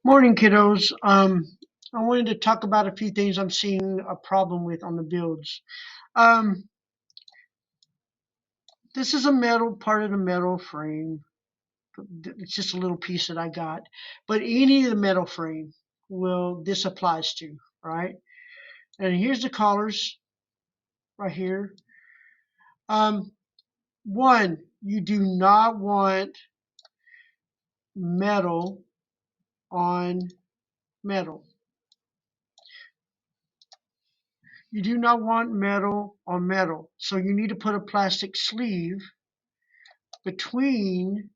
Morning, kiddos. I wanted to talk about a few things I'm seeing a problem with on the builds. Um, this is a metal part of the metal frame. It's just a little piece that I got, but any of the metal frame this applies to, right? And here's the collars right here. Um, One, you do not want metal on metal. You do not want metal on metal. So you need to put a plastic sleeve between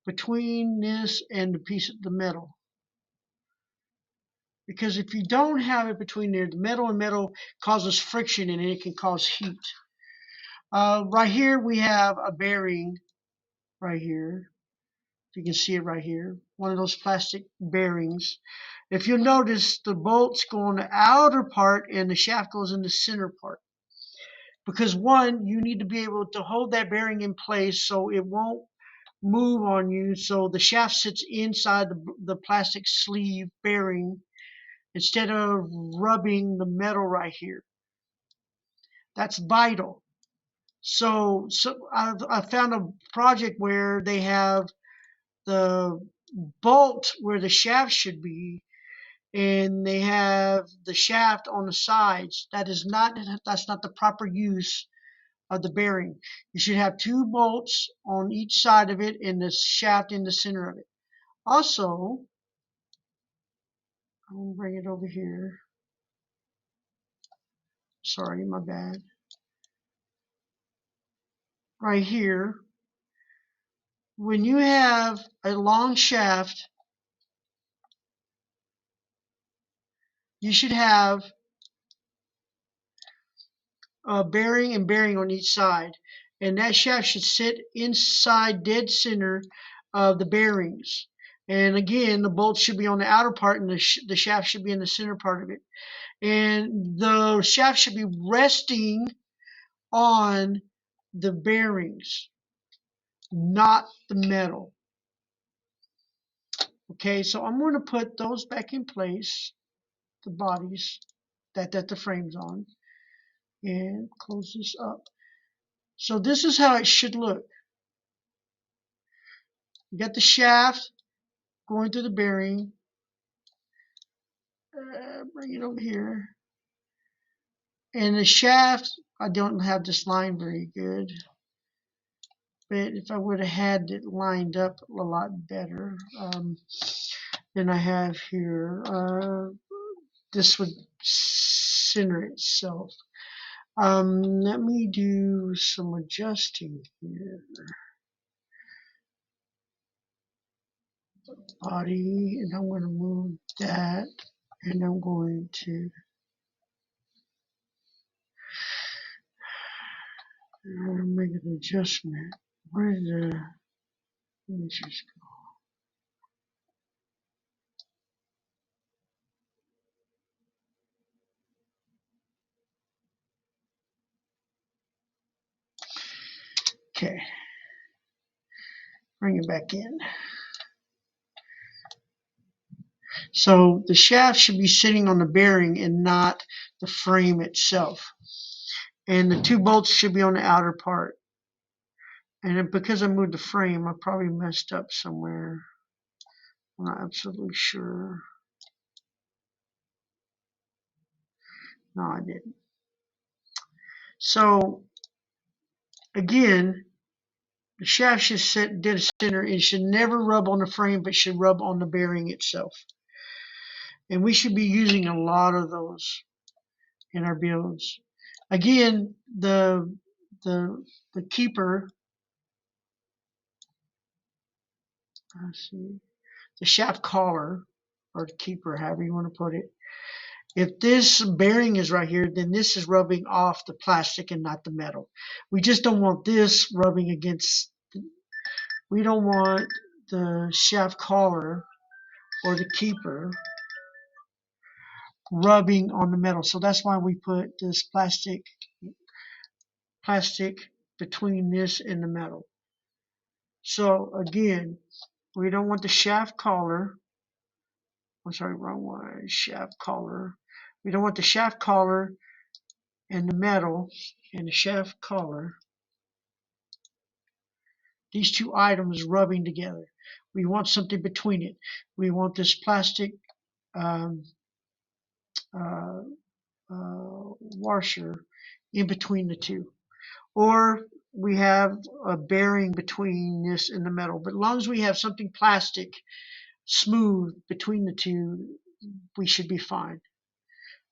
this and the piece of the metal. Because if you don't have it between there, the metal and metal causes friction and it can cause heat. Right here we have a bearing right here. You can see it right here. One of those plastic bearings. If you'll notice, the bolts go on the outer part and the shaft goes in the center part. Because one, you need to be able to hold that bearing in place so it won't move on you. So the shaft sits inside the plastic sleeve bearing instead of rubbing the metal right here. That's vital. So I found a project where they have the bolt where the shaft should be, and they have the shaft on the sides. That's not the proper use of the bearing. You should have two bolts on each side of it and the shaft in the center of it. Also, I'm going to bring it over here. Sorry, my bad. Right here, when you have a long shaft, you should have a bearing and bearing on each side. And that shaft should sit inside dead center of the bearings. And again, the bolts should be on the outer part and the shaft should be in the center part of it. And the shaft should be resting on the bearings, not the metal. Okay, so I'm going to put those back in place, the bodies that the frame's on, and close this up. So this is how it should look. You got the shaft going through the bearing. Bring it over here. And the shaft, I don't have this line very good. But if I would have had it lined up a lot better than I have here, this would center itself. Let me do some adjusting here. Body, and I'm going to move that, and I'm going to make an adjustment. Where did the images go? Okay, bring it back in. So the shaft should be sitting on the bearing and not the frame itself. And the two bolts should be on the outer part. And because I moved the frame, I probably messed up somewhere. I'm not absolutely sure. No, I didn't. So again, the shaft should sit dead center. It should never rub on the frame, but should rub on the bearing itself. And we should be using a lot of those in our builds. Again, the keeper, let's see, the shaft collar, or the keeper, however you want to put it. If this bearing is right here, then this is rubbing off the plastic and not the metal. We just don't want this rubbing against, we don't want the shaft collar or the keeper rubbing on the metal. So that's why we put this plastic between this and the metal. So again, we don't want the shaft collar I'm sorry, wrong one, shaft collar. We don't want the shaft collar and the metal and the shaft collar, these two items rubbing together. We want something between it. We want this plastic um, uh, washer in between the two. Or we have a bearing between this and the metal. But as long as we have something plastic, smooth between the two, we should be fine,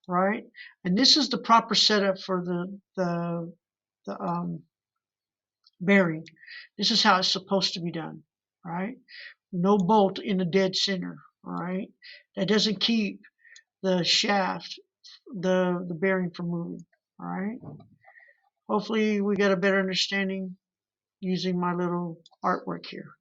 right? And this is the proper setup for the bearing. This is how it's supposed to be done, right? No bolt in the dead center, all right? That doesn't keep the shaft, the bearing from moving, all right? Hopefully we got a better understanding using my little artwork here.